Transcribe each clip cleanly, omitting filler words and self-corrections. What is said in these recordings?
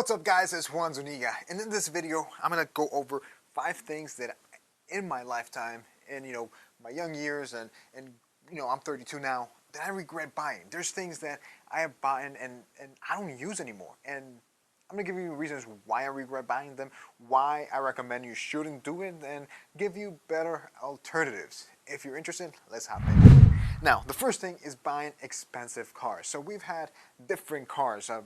What's up guys, it's Juan Zuniga, and in this video I'm going to go over 5 things that in my lifetime and my young years and I'm 32 now that I regret buying. There's things that I have bought and I don't use anymore, and I'm going to give you reasons why I regret buying them, why I recommend you shouldn't do it, and give you better alternatives. If you're interested, let's hop in. Now, the first thing is buying expensive cars. So we've had different cars. I've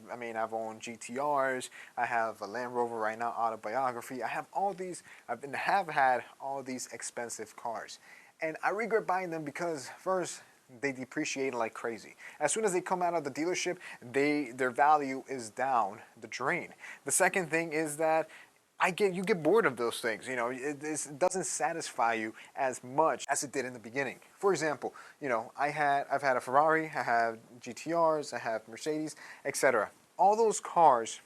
owned GTRs. I have a Land Rover right now, autobiography. I have all these. Have had all these expensive cars, and I regret buying them because first, they depreciate like crazy. As soon as they come out of the dealership, their value is down the drain. The second thing is that you get bored of those things. It doesn't satisfy you as much as it did in the beginning. For example, I've had a Ferrari, I have GTRs, I have Mercedes, etc. All those cars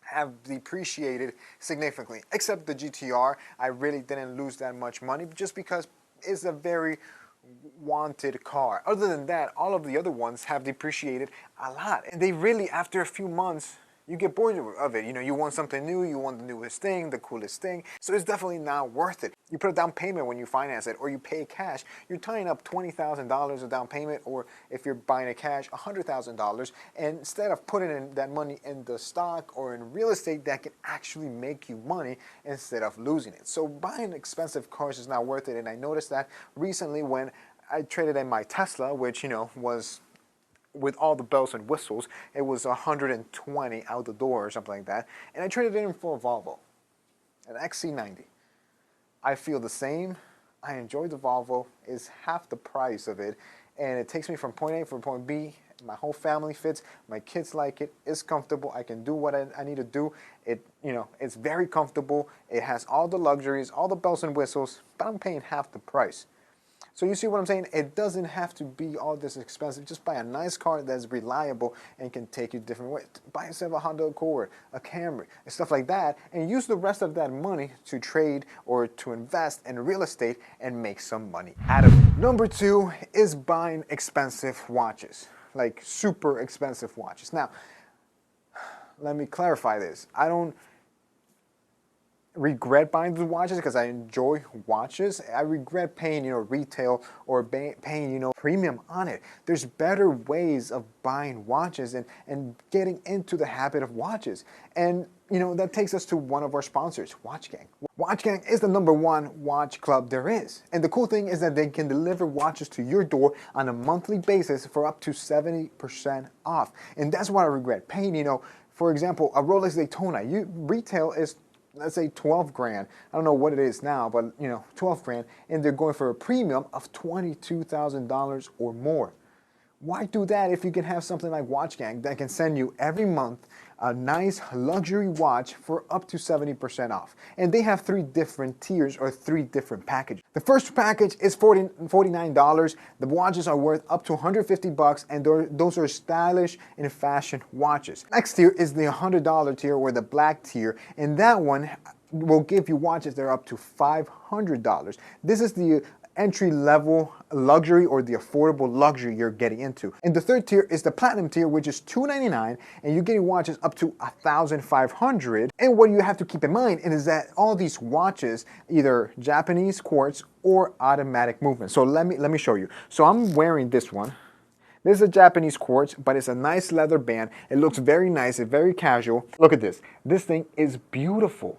have depreciated significantly, except the GTR. I really didn't lose that much money just because it's a very wanted car. Other than that, all of the other ones have depreciated a lot, and they really, after a few months, you get bored of it. You want something new, you want the newest thing, the coolest thing, so it's definitely not worth it. You put a down payment when you finance it, or you pay cash, you're tying up $20,000 of down payment, or if you're buying it cash, $100,000, and instead of putting in that money in the stock or in real estate that can actually make you money instead of losing it. So buying expensive cars is not worth it, and I noticed that recently when I traded in my Tesla, which was with all the bells and whistles, it was 120 out the door or something like that, and I traded it in for a Volvo, an XC90. I feel the same. I enjoy the Volvo. It's half the price of it, and it takes me from point A to point B. My whole family fits. My kids like it. It's comfortable. I can do what I need to do. It's very comfortable. It has all the luxuries, all the bells and whistles, but I'm paying half the price. So you see what I'm saying? It doesn't have to be all this expensive. Just buy a nice car that's reliable and can take you different ways. Buy yourself a Honda Accord, a Camry, and stuff like that, and use the rest of that money to trade or to invest in real estate and make some money out of it. Number 2 is buying expensive watches, like super expensive watches. Now, let me clarify this. I don't regret buying the watches because I enjoy watches. I regret paying retail or paying premium on it. There's better ways of buying watches and getting into the habit of watches. And that takes us to one of our sponsors, Watch Gang. Watch Gang is the #1 watch club there is. And the cool thing is that they can deliver watches to your door on a monthly basis for up to 70% off. And that's what I regret paying. For example, a Rolex Daytona, retail is, let's say, 12 grand. I don't know what it is now, but 12 grand, and they're going for a premium of $22,000 or more. Why do that if you can have something like Watch Gang that can send you every month a nice luxury watch for up to 70% off? And they have 3 different tiers or 3 different packages. The first package is $49. The watches are worth up to $150, and those are stylish and fashion watches. Next tier is the $100 tier or the black tier, and that one will give you watches that are up to $500. This is the entry-level luxury or the affordable luxury you're getting into. And the third tier is the platinum tier, which is $299, and you're getting watches up to $1,500. And what you have to keep in mind is that all these watches, either Japanese quartz or automatic movement. So let me show you. So I'm wearing this one. This is a Japanese quartz, but it's a nice leather band. It looks very nice, it's very casual. Look at this. This thing is beautiful.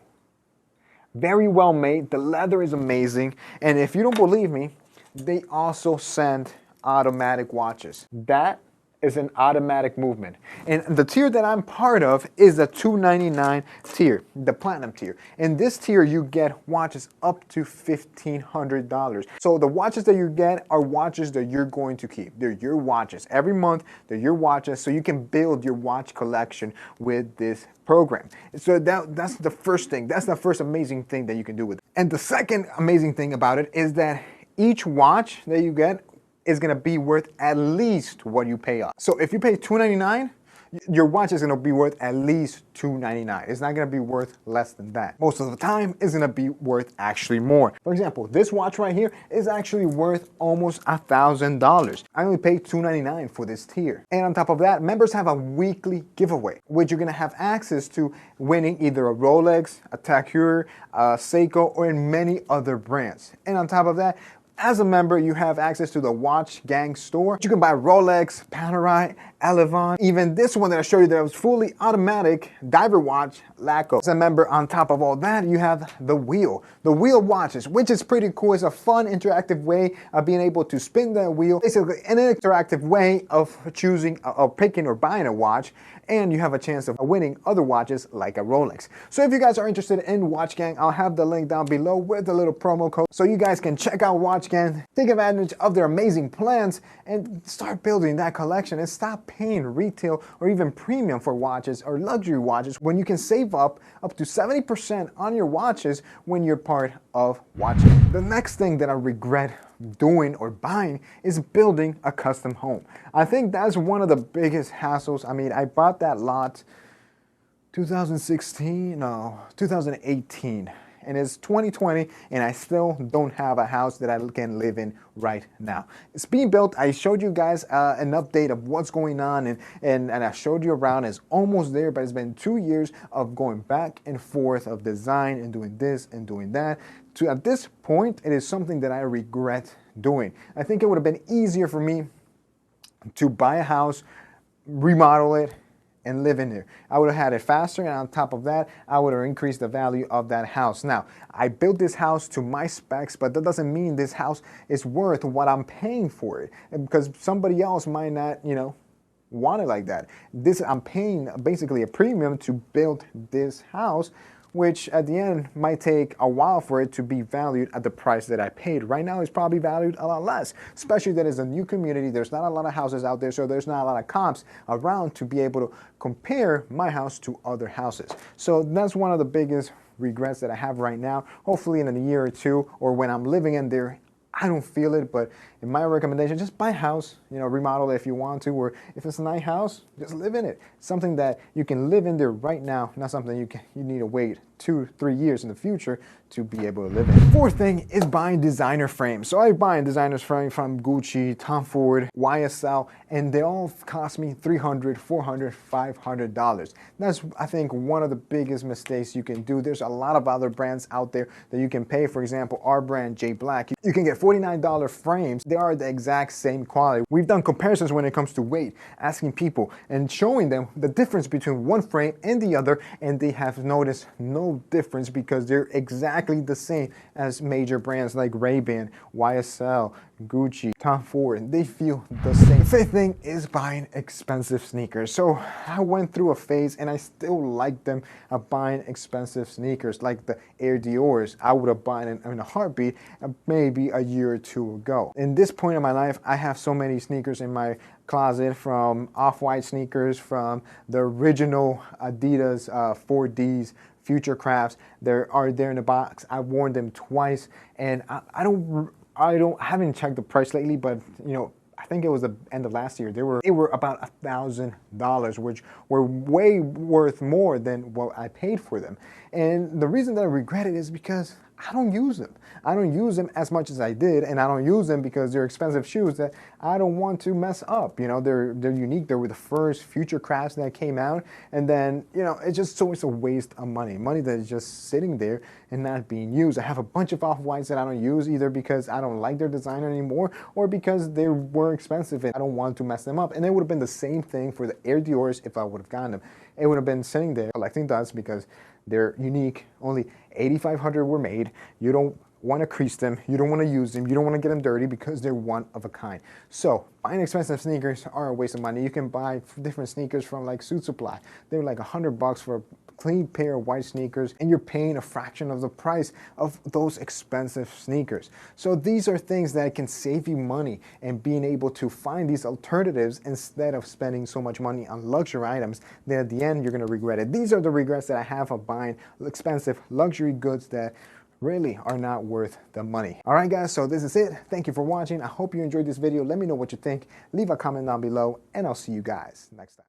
Very well made. The leather is amazing. And if you don't believe me, they also send automatic watches. That is an automatic movement. And the tier that I'm part of is the $299 tier, the platinum tier. In this tier, you get watches up to $1,500. So the watches that you get are watches that you're going to keep. They're your watches. Every month, they're your watches, so you can build your watch collection with this program. So that's the first thing. That's the first amazing thing that you can do with it. And the second amazing thing about it is that each watch that you get is going to be worth at least what you pay us. So if you pay $299, your watch is going to be worth at least $299. It's not going to be worth less than that. Most of the time, it's going to be worth actually more. For example, this watch right here is actually worth almost $1,000. I only paid $299 for this tier. And on top of that, members have a weekly giveaway, which you're going to have access to winning either a Rolex, a Tag Heuer, a Seiko, or in many other brands. And on top of that, as a member, you have access to the Watch Gang store. You can buy Rolex, Panerai, Elevon, even this one that I showed you that was fully automatic diver watch, Laco. As a member, on top of all that, you have the wheel watches, which is pretty cool. It's a fun, interactive way of being able to spin that wheel. Basically, an interactive way of choosing, of picking or buying a watch, and you have a chance of winning other watches like a Rolex. So if you guys are interested in Watch Gang, I'll have the link down below with the little promo code so you guys can check out Watch Gang, take advantage of their amazing plans, and start building that collection and stop paying retail or even premium for watches or luxury watches when you can save up to 70% on your watches when you're part of watching. The next thing that I regret doing or buying is building a custom home. I think that's one of the biggest hassles. I mean, I bought that lot 2018, and it's 2020, and I still don't have a house that I can live in right now. It's being built. I showed you guys an update of what's going on, and I showed you around. It's almost there, but it's been 2 years of going back and forth of design and doing this and doing that. To at this point, it is something that I regret doing. I think it would have been easier for me to buy a house, remodel it, and live in there. I would have had it faster, and on top of that, I would have increased the value of that house. Now, I built this house to my specs, but that doesn't mean this house is worth what I'm paying for it, because somebody else might not, want it like that. I'm paying basically a premium to build this house, which at the end might take a while for it to be valued at the price that I paid. Right now, it's probably valued a lot less, especially that it's a new community. There's not a lot of houses out there, so there's not a lot of comps around to be able to compare my house to other houses. So that's one of the biggest regrets that I have right now. Hopefully in a year or two, or when I'm living in there, I don't feel it, but in my recommendation, just buy a house, remodel it if you want to, or if it's a nice house, just live in it. Something that you can live in there right now, not something you need to wait 2-3 years in the future to be able to live in. Fourth thing is buying designer frames. So I buy designer frames from Gucci, Tom Ford, YSL, and they all cost me $300, $400, $500. That's, I think, one of the biggest mistakes you can do. There's a lot of other brands out there that you can pay. For example, our brand, J Black, you can get $49 frames. They are the exact same quality. We've done comparisons when it comes to weight, asking people and showing them the difference between one frame and the other, and they have noticed no difference because they're exactly the same as major brands like Ray-Ban, YSL, Gucci, Tom Ford. They feel the same. The fifth thing is buying expensive sneakers. So I went through a phase, and I still like them, of buying expensive sneakers like the Air Dior's. I would have bought in a heartbeat maybe a year or two ago. In this point in my life, I have so many sneakers in my closet, from off-white sneakers, from the original Adidas 4Ds, Future Crafts. They are there in the box. I've worn them twice, and I haven't checked the price lately, but I think it was the end of last year. They were about $1,000, which were way worth more than what I paid for them. And the reason that I regret it is because I don't use them. I don't use them as much as I did, and I don't use them because they're expensive shoes that I don't want to mess up. They're unique. They were the first Future Crafts that came out, and then it's just always a waste of money that is just sitting there and not being used. I have a bunch of off-whites that I don't use, either because I don't like their design anymore, or because they were expensive and I don't want to mess them up. And it would have been the same thing for the Air Dior's if I would have gotten them. It would have been sitting there collecting dust because they're unique. Only 8,500 were made. You don't want to crease them. You don't want to use them. You don't want to get them dirty because they're one of a kind. So buying expensive sneakers are a waste of money. You can buy different sneakers from like Suit Supply. They're like $100 for a clean pair of white sneakers, and you're paying a fraction of the price of those expensive sneakers. So these are things that can save you money, and being able to find these alternatives instead of spending so much money on luxury items, then at the end you're going to regret it. These are the regrets that I have of buying expensive luxury goods that really are not worth the money. All right, guys, so this is it. Thank you for watching. I hope you enjoyed this video. Let me know what you think. Leave a comment down below, and I'll see you guys next time.